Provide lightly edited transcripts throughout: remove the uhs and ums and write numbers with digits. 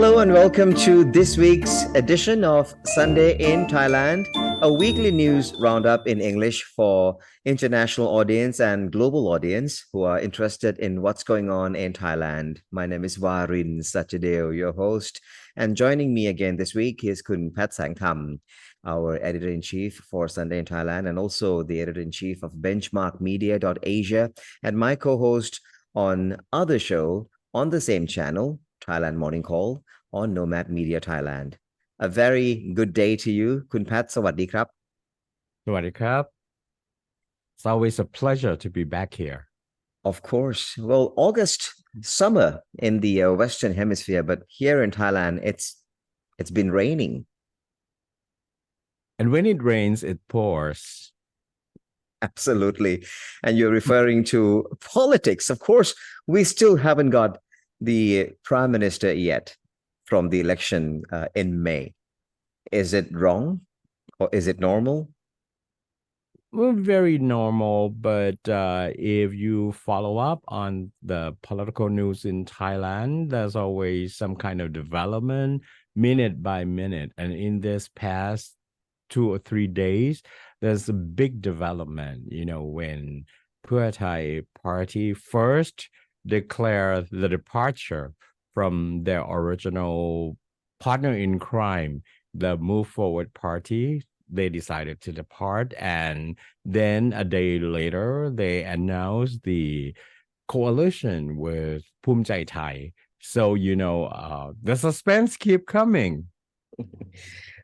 Hello and welcome to this week's edition of Sunday in Thailand, a weekly news roundup in English for international audience and global audience who are interested in what's going on in Thailand. My name is Warin Sachadeo, your host, and joining me again this week is Kun Pat Sangtham, our editor-in-chief for Sunday in Thailand and also the editor-in-chief of benchmarkmedia.asia and my co-host on other show on the same channel, Thailand Morning Call on Nomad Media Thailand. A very good day to you, Kun Pat. สวัสดีครับ Sawadee krap. It's always a pleasure to be back here. Of course. Well, August summer in the Western Hemisphere, but here in Thailand, it's been raining. And when it rains, it pours. Absolutely. And you're referring to politics. Of course, we still haven't got the prime minister yet from the election in May. Is it wrong or is it normal? Well, very normal, but if you follow up on the political news in Thailand, there's always some kind of development minute by minute. And in this past 2 or 3 days, there's a big development, when Pheu Thai party first declared the departure from their original partner in crime, the Move Forward Party. They decided to depart, and then a day later, they announced the coalition with Phum Jai Thai. So, the suspense keep coming.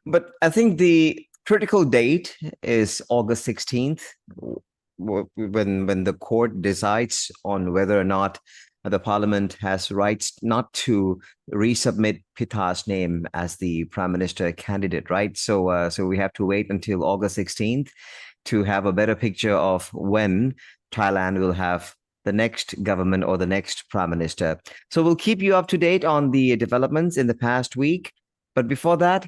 But I think the critical date is August 16th, when the court decides on whether or not the parliament has rights not to resubmit Pitha's name as the prime minister candidate, right? So we have to wait until August 16th to have a better picture of when Thailand will have the next government or the next prime minister. So we'll keep you up to date on the developments in the past week. But before that,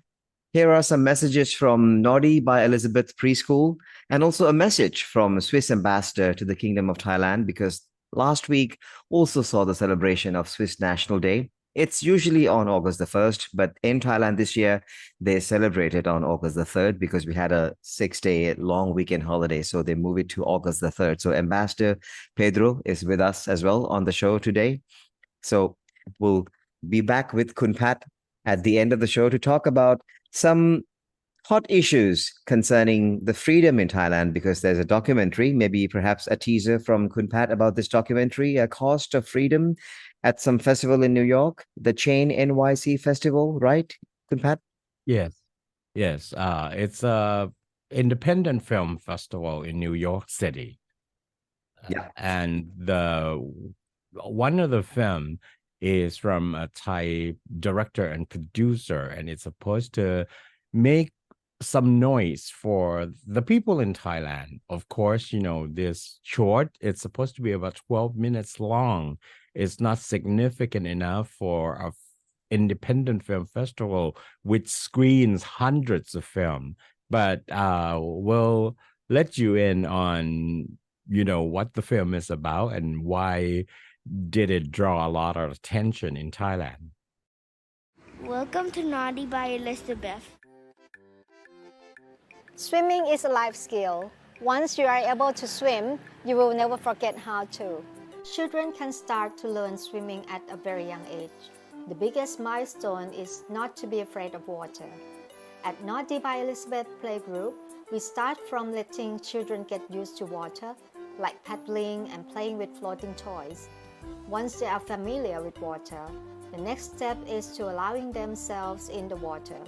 here are some messages from Naughty by Elizabeth Preschool and also a message from Swiss ambassador to the Kingdom of Thailand, because last week also saw the celebration of Swiss National Day. It's usually on August the 1st, but in Thailand this year, they celebrated on August the 3rd because we had a 6-day long weekend holiday. So they moved it to August the 3rd. So Ambassador Pedro is with us as well on the show today. So we'll be back with Kun Pat at the end of the show to talk about some hot issues concerning the freedom in Thailand, because there's a documentary, maybe perhaps a teaser from Kun Pat about this documentary, A Cost of Freedom, at some festival in New York, the Chain NYC Festival, right, Kun Pat? Yes. It's a independent film festival in New York City. Yeah. And one of the film is from a Thai director and producer, and it's supposed to make some noise for the people in Thailand. Of course, this short, it's supposed to be about 12 minutes long. It's not significant enough for a independent film festival which screens hundreds of film. But we'll let you in on, what the film is about and why did it draw a lot of attention in Thailand. Welcome to Naughty by Elizabeth. Swimming is a life skill. Once you are able to swim, you will never forget how to. Children can start to learn swimming at a very young age. The biggest milestone is not to be afraid of water. At Naughty by Elizabeth Playgroup, we start from letting children get used to water, like paddling and playing with floating toys. Once they are familiar with water, the next step is to allowing themselves in the water,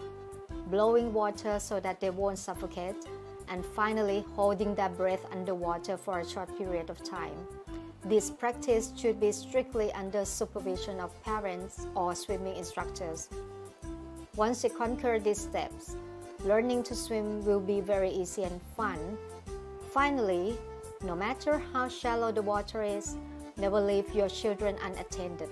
blowing water so that they won't suffocate, and finally holding their breath underwater for a short period of time. This practice should be strictly under supervision of parents or swimming instructors. Once you conquer these steps, learning to swim will be very easy and fun. Finally, no matter how shallow the water is, never leave your children unattended.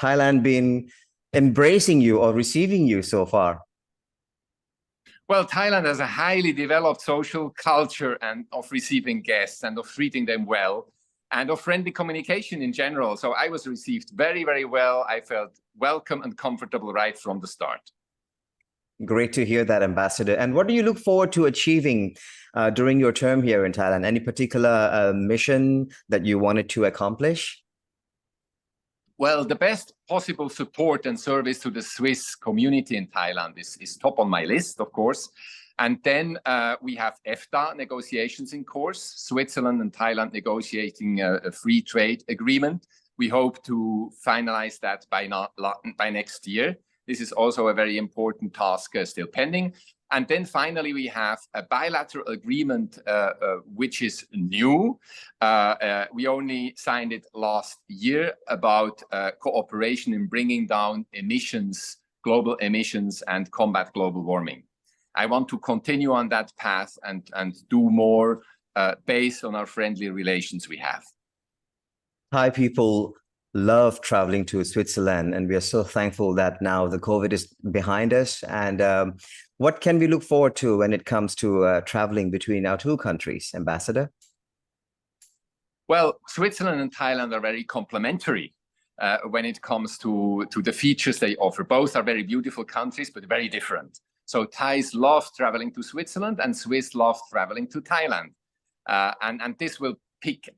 Thailand been embracing you or receiving you so far? Well, Thailand has a highly developed social culture and of receiving guests and of treating them well and of friendly communication in general. So I was received very, very well. I felt welcome and comfortable right from the start. Great to hear that, Ambassador. And what do you look forward to achieving during your term here in Thailand? Any particular mission that you wanted to accomplish? Well, the best possible support and service to the Swiss community in Thailand is top on my list, of course. And then we have EFTA negotiations in course, Switzerland and Thailand negotiating a free trade agreement. We hope to finalize that by next year. This is also a very important task still pending. And then finally, we have a bilateral agreement, which is new. We only signed it last year about cooperation in bringing down emissions, global emissions, and combat global warming. I want to continue on that path and do more based on our friendly relations we have. Thai people love traveling to Switzerland, and we are so thankful that now the COVID is behind us. And what can we look forward to when it comes to traveling between our two countries, Ambassador? Well, Switzerland and Thailand are very complementary when it comes to the features they offer. Both are very beautiful countries, but very different. So Thais love traveling to Switzerland and Swiss love traveling to Thailand. And this will peak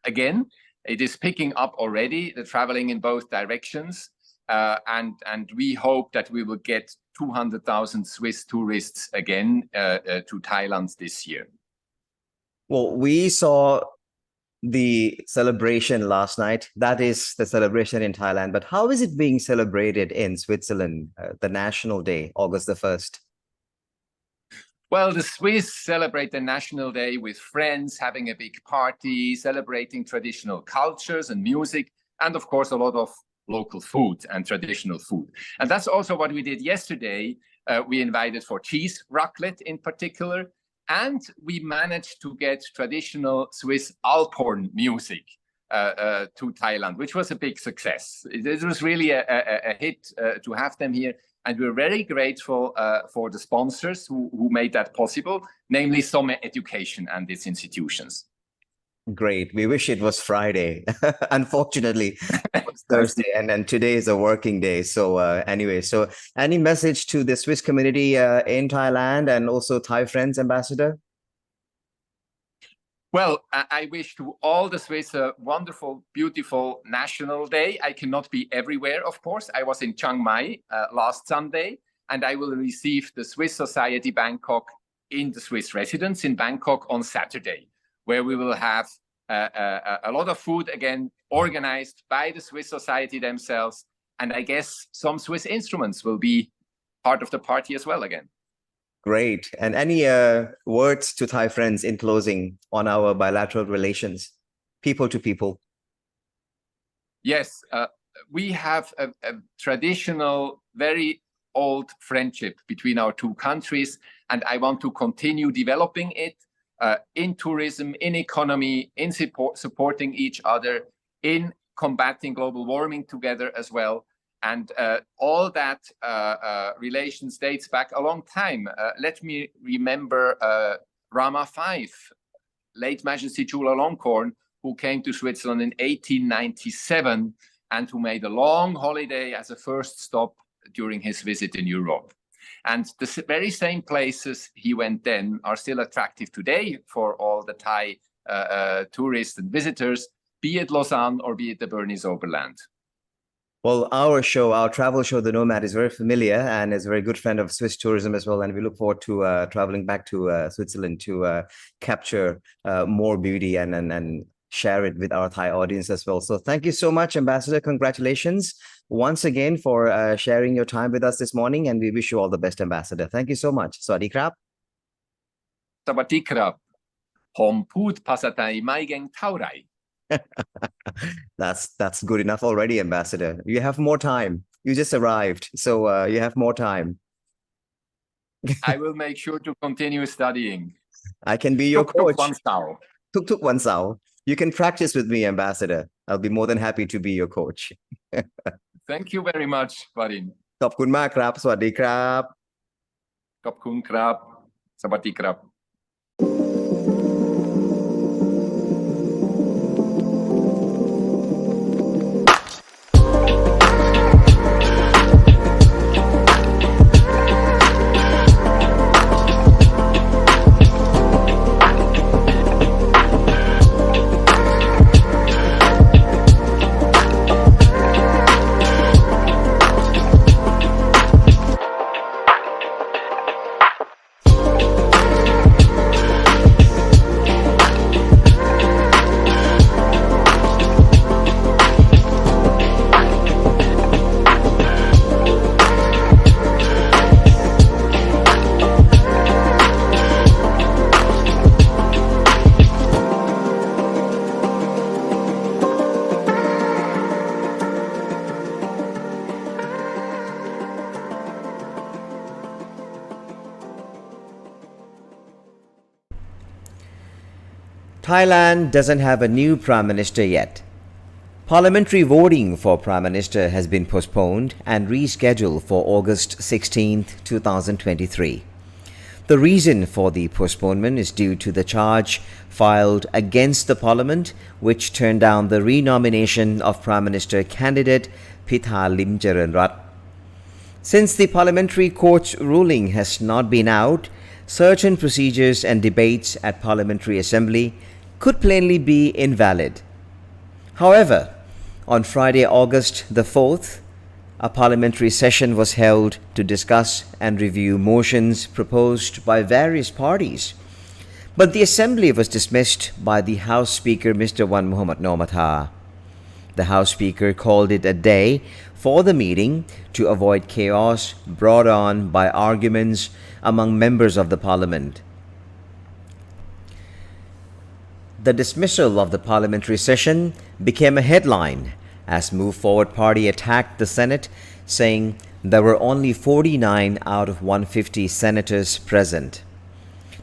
again. It is picking up already, the traveling in both directions. And we hope that we will get 200,000 Swiss tourists again to Thailand this year. Well, we saw the celebration last night. That is the celebration in Thailand. But how is it being celebrated in Switzerland, the National Day, August the 1st? Well, the Swiss celebrate the National Day with friends, having a big party, celebrating traditional cultures and music, and of course, a lot of local food and traditional food. And that's also what we did yesterday. We invited for cheese raclette in particular, and we managed to get traditional Swiss Alphorn music to Thailand, which was a big success. It was really a hit to have them here. And we're very grateful for the sponsors who made that possible, namely Sommet Education and its institutions. Great. We wish it was Friday. Unfortunately, it's Thursday, and today is a working day. So anyway, so any message to the Swiss community in Thailand and also Thai friends, Ambassador? Well, I wish to all the Swiss a wonderful, beautiful National Day. I cannot be everywhere, of course. I was in Chiang Mai last Sunday, and I will receive the Swiss Society Bangkok in the Swiss residence in Bangkok on Saturday, where we will have a lot of food again organized by the Swiss Society themselves. And I guess some Swiss instruments will be part of the party as well again. Great. And any words to Thai friends in closing on our bilateral relations, people to people? Yes, we have a traditional, very old friendship between our two countries, and I want to continue developing it in tourism, in economy, in supporting each other, in combating global warming together as well. And all that relations dates back a long time. Let me remember Rama V, late Majesty Chulalongkorn, who came to Switzerland in 1897 and who made a long holiday as a first stop during his visit in Europe. And the very same places he went then are still attractive today for all the Thai tourists and visitors, be it Lausanne or be it the Bernese Oberland. Well, our show, our travel show, The Nomad, is very familiar and is a very good friend of Swiss tourism as well. And we look forward to traveling back to Switzerland to capture more beauty and share it with our Thai audience as well. So thank you so much, Ambassador. Congratulations once again for sharing your time with us this morning. And we wish you all the best, Ambassador. Thank you so much. Sawadee krap. สวัสดีครับ ผมพูดภาษาไทยไม่เก่งเท่าไหร่ That's good enough already, Ambassador. You have more time. You just arrived, so you have more time. I will make sure to continue studying. I can be your coach. ทุกๆวันเสาร์ ทุกๆวันเสาร์ You can practice with me, Ambassador. I'll be more than happy to be your coach. Thank you very much วาริน ขอบคุณมากครับ สวัสดีครับ ขอบคุณครับสวัสดีครับ Thailand doesn't have a new Prime Minister yet. Parliamentary voting for Prime Minister has been postponed and rescheduled for August 16, 2023. The reason for the postponement is due to the charge filed against the Parliament, which turned down the renomination of Prime Minister candidate Pitha Limjaroenrat. Since the Parliamentary Court's ruling has not been out, certain procedures and debates at Parliamentary Assembly could plainly be invalid. However, on Friday, August the 4th, a parliamentary session was held to discuss and review motions proposed by various parties. But the assembly was dismissed by the House Speaker Mr. Wan Muhammad Nomad. The House Speaker called it a day for the meeting to avoid chaos brought on by arguments among members of the parliament. The dismissal of the parliamentary session became a headline as Move Forward Party attacked the Senate, saying there were only 49 out of 150 senators present.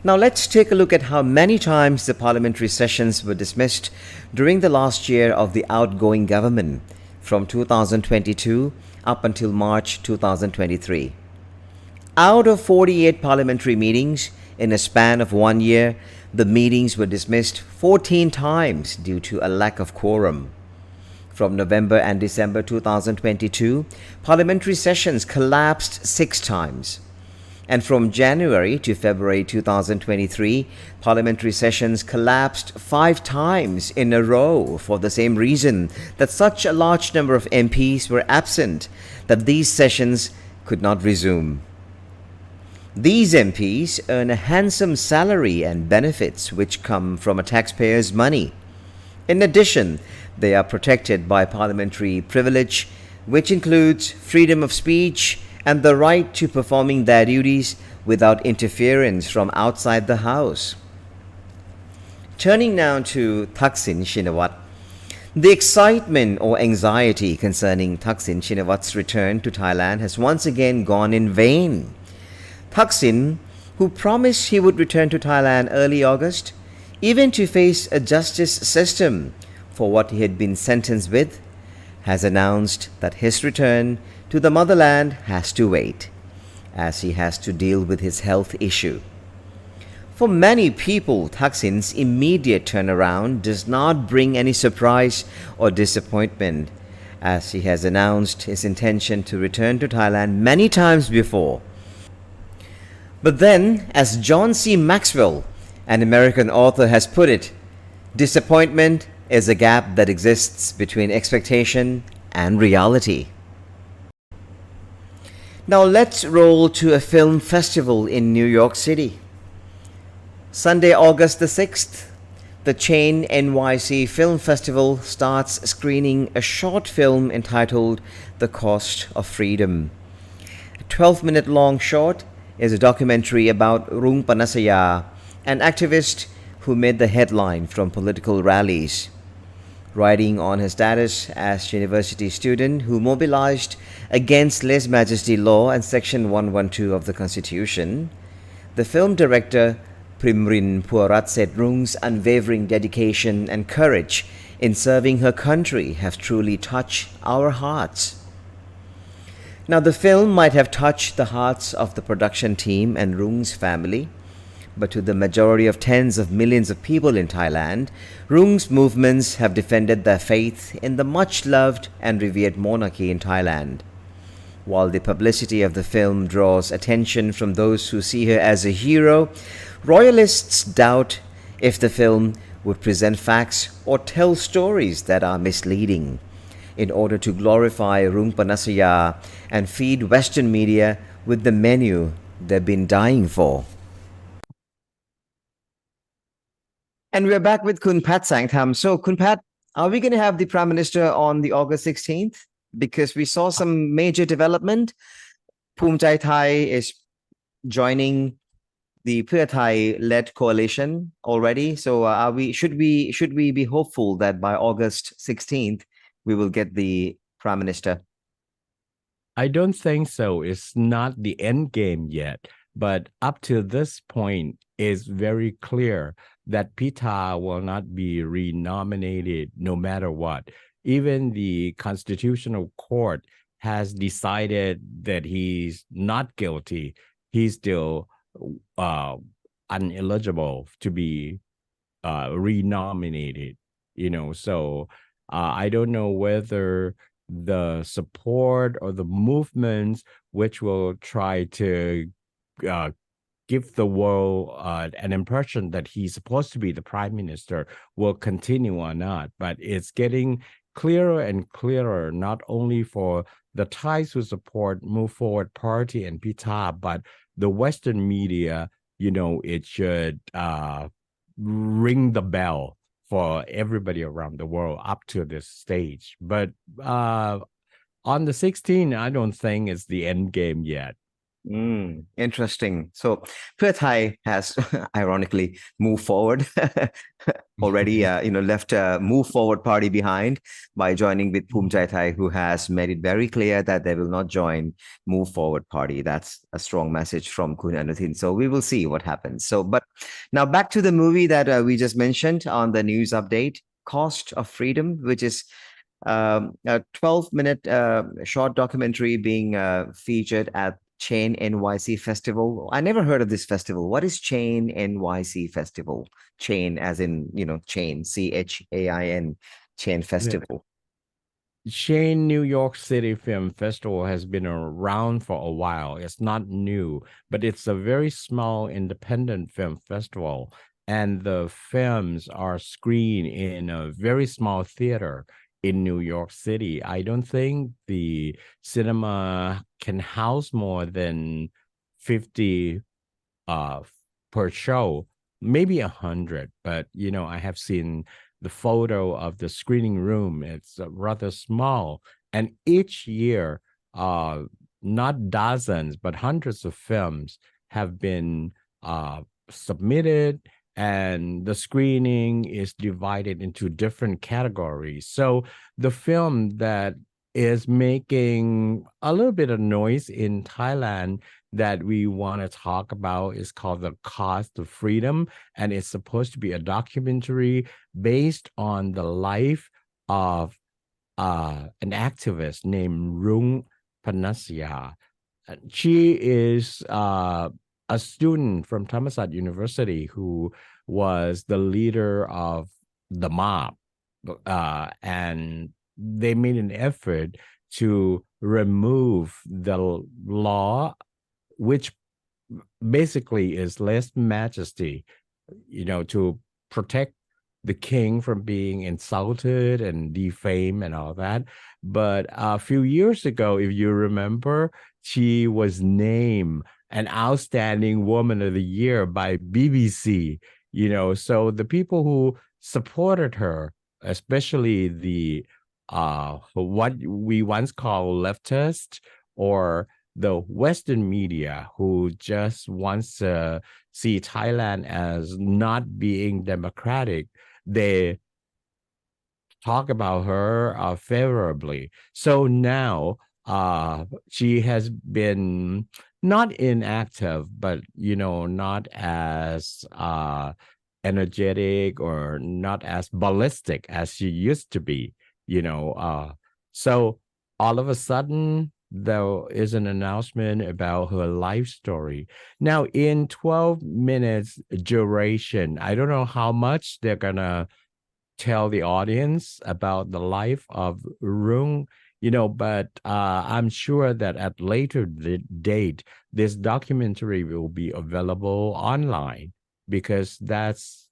Now let's take a look at how many times the parliamentary sessions were dismissed during the last year of the outgoing government from 2022 up until March 2023. Out of 48 parliamentary meetings in a span of 1 year, the meetings were dismissed 14 times due to a lack of quorum. From November and December 2022, parliamentary sessions collapsed 6 times. And from January to February 2023, parliamentary sessions collapsed 5 times in a row for the same reason that such a large number of MPs were absent that these sessions could not resume. These MPs earn a handsome salary and benefits which come from a taxpayer's money. In addition, they are protected by parliamentary privilege, which includes freedom of speech and the right to performing their duties without interference from outside the House. Turning now to Thaksin Shinawatra. The excitement or anxiety concerning Thaksin Shinawatра's return to Thailand has once again gone in vain. Thaksin, who promised he would return to Thailand early August, even to face a justice system for what he had been sentenced with, has announced that his return to the motherland has to wait, as he has to deal with his health issue. For many people, Thaksin's immediate turnaround does not bring any surprise or disappointment, as he has announced his intention to return to Thailand many times before. But then, as John C. Maxwell, an American author, has put it, disappointment is a gap that exists between expectation and reality. Now let's roll to a film festival in New York City. Sunday, August the 6th, the Chain NYC Film Festival starts screening a short film entitled The Cost of Freedom. A 12-minute long short is a documentary about Rung Panasaya, an activist who made the headline from political rallies. Writing on his status as university student who mobilized against lèse-majesté law and Section 112 of the Constitution, the film director Primrin Puarat said Rung's unwavering dedication and courage in serving her country have truly touched our hearts. Now, the film might have touched the hearts of the production team and Rung's family, but to the majority of tens of millions of people in Thailand, Rung's movements have defended their faith in the much-loved and revered monarchy in Thailand. While the publicity of the film draws attention from those who see her as a hero, royalists doubt if the film would present facts or tell stories that are misleading in order to glorify Rung Panasaya and feed Western media with the menu they've been dying for. And we're back with Kun Pat Sangtham. So, Kun Pat, are we going to have the Prime Minister on the August 16th? Because we saw some major development. Phum Jai Thai is joining the Pheu Thai-led coalition already. So, should we be hopeful that by August 16th we will get the Prime Minister? I don't think so. It's not the end game yet. But up to this point, it's very clear that Pita will not be renominated no matter what. Even the Constitutional Court has decided that he's not guilty. He's still ineligible to be renominated. So I don't know whether the support or the movements which will try to give the world an impression that he's supposed to be the prime minister will continue or not. But it's getting clearer and clearer, not only for the Thais who support Move Forward Party and Pita, but the Western media, it should ring the bell for everybody around the world up to this stage. But on the 16th, I don't think it's the end game yet. Interesting. So Pheu Thai has ironically moved forward already, left a Move Forward Party behind by joining with Phum Jai Thai, who has made it very clear that they will not join Move Forward Party. That's a strong message from Kun Anuthin. So we will see what happens. So, but now back to the movie that we just mentioned on the news update, Cost of Freedom, which is a 12-minute short documentary being featured at Chain NYC Festival. I never heard of this festival. What is Chain NYC Festival? Chain as in, chain, CHAIN, Chain Festival. Chain New York City Film Festival has been around for a while. It's not new, but it's a very small independent film festival. And the films are screened in a very small theater in New York City. I don't think the cinema can house more than 50 per show, maybe 100. But, I have seen the photo of the screening room. It's rather small. And each year, not dozens, but hundreds of films have been submitted, and the screening is divided into different categories. So the film that is making a little bit of noise in Thailand that we want to talk about is called The Cost of Freedom, and it's supposed to be a documentary based on the life of an activist named Rung Panasaya. She is a student from Thammasat University who was the leader of the mob, and they made an effort to remove the law, which basically is lèse majesty, to protect the king from being insulted and defamed and all that. But a few years ago, if you remember, she was named an outstanding woman of the year by BBC, so the people who supported her, especially the what we once called leftist or the Western media, who just wants to see Thailand as not being democratic, they talk about her favorably. So now she has been not inactive, but not as energetic or not as ballistic as she used to be. So all of a sudden there is an announcement about her life story. Now, in 12 minutes duration, I don't know how much they're gonna tell the audience about the life of Rung, but I'm sure that at later date, this documentary will be available online, because that's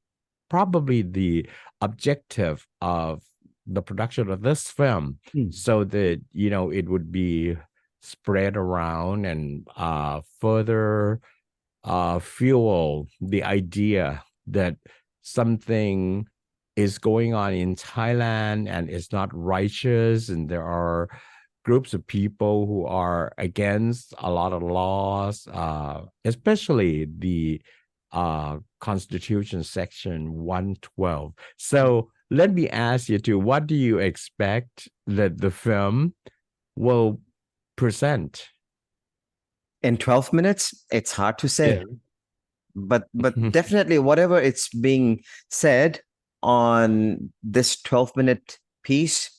probably the objective of the production of this film, so that it would be spread around and further fuel the idea that something is going on in Thailand and it's not righteous, and there are groups of people who are against a lot of laws, especially the Constitution Section 112. So let me ask you too, what do you expect that the film will present? In 12 minutes, it's hard to say. Yeah. But definitely whatever it's being said on this 12-minute piece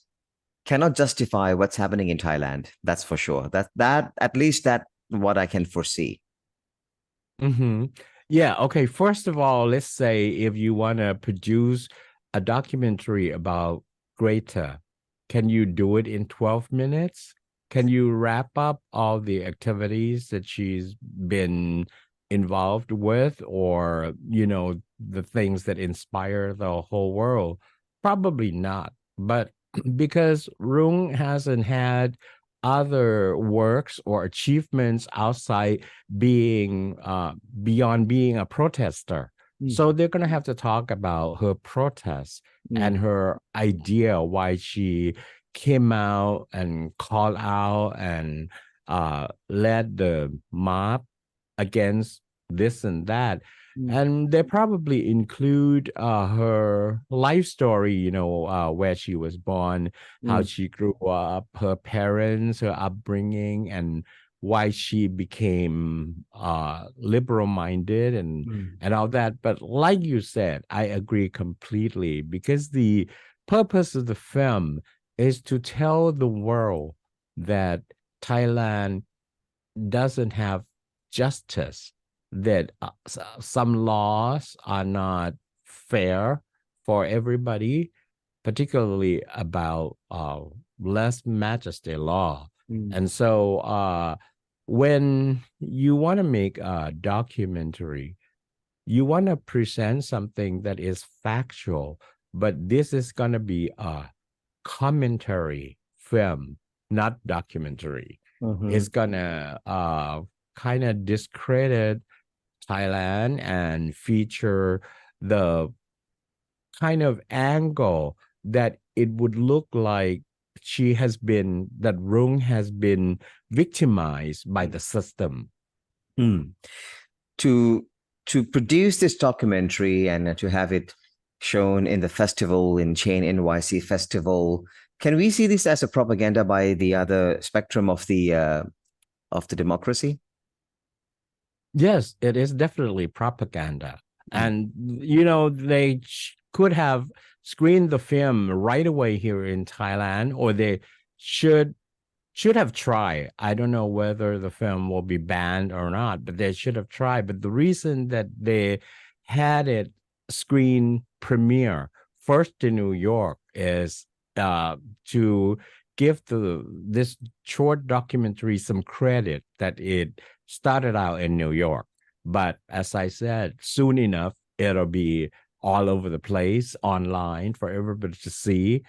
cannot justify what's happening in Thailand. That's for sure. That at least that what I can foresee. Yeah. Okay. First of all, let's say if you want to produce a documentary about Greta, can you do it in 12 minutes? Can you wrap up all the activities that she's been involved with, or the things that inspire the whole world? Probably not. But because Rung hasn't had other works or achievements outside being beyond being a protester, so they're going to have to talk about her protests and her idea why she came out and called out and led the mob against this and that. And they probably include her life story, where she was born, how she grew up, her parents, her upbringing, and why she became liberal minded and all that. But like you said, I agree completely, because the purpose of the film is to tell the world that Thailand doesn't have justice, that some laws are not fair for everybody, particularly about lèse majesté law. And so when you want to make a documentary, you want to present something that is factual, but this is going to be a commentary film, not documentary. It's gonna kind of discredit Thailand and feature the kind of angle that it would look like that Rung has been victimized by the system. To produce this documentary and to have it shown in the festival, in Chain NYC Festival, can we see this as a propaganda by the other spectrum of the democracy? Yes, it is definitely propaganda. And, they could have screened the film right away here in Thailand, or they should have tried. I don't know whether the film will be banned or not, but they should have tried. But the reason that they had it screen premiere first in New York is to give this short documentary some credit that it started out in New York. But as I said, soon enough, it'll be all over the place online for everybody to see.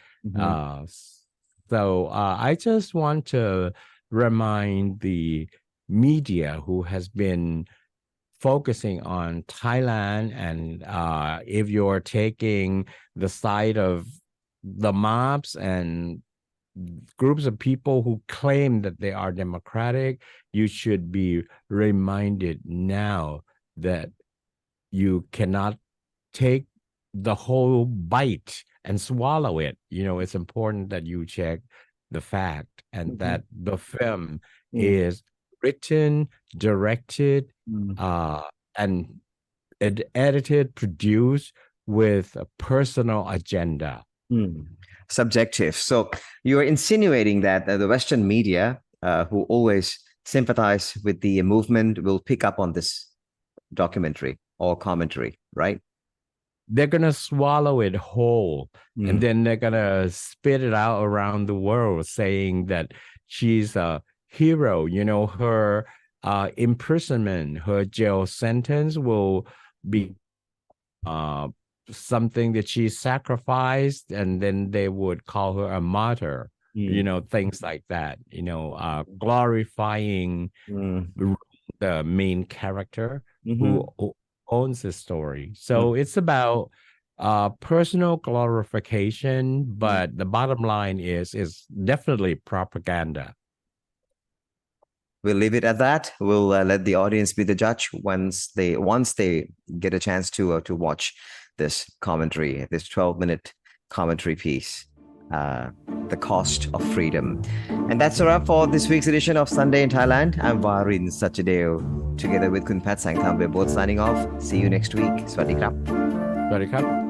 So I just want to remind the media who has been focusing on Thailand, and if you're taking the side of the mobs and groups of people who claim that they are democratic, you should be reminded now that you cannot take the whole bite and swallow it. It's important that you check the fact, and that the film is written, directed, Mm. and edited, produced with a personal agenda. Subjective. So you're insinuating that the Western media, who always sympathize with the movement, will pick up on this documentary or commentary, right? They're gonna swallow it whole, Mm. and then they're gonna spit it out around the world, saying that she's a hero. You know, her imprisonment, her jail sentence will be something that she sacrificed, and then they would call her a martyr. You know, things like that. You know, glorifying the main character who owns the story. So it's about personal glorification, but the bottom line is definitely propaganda. We'll leave it at that. We'll let the audience be the judge once they get a chance to watch this commentary, this 12-minute commentary piece, The Cost of Freedom. And that's a wrap for this week's edition of Sunday in Thailand. I'm Varin Sachadeo. Together with Kun Pat Sangtham, we're both signing off. See you next week. Swadee krap. Swadee krap.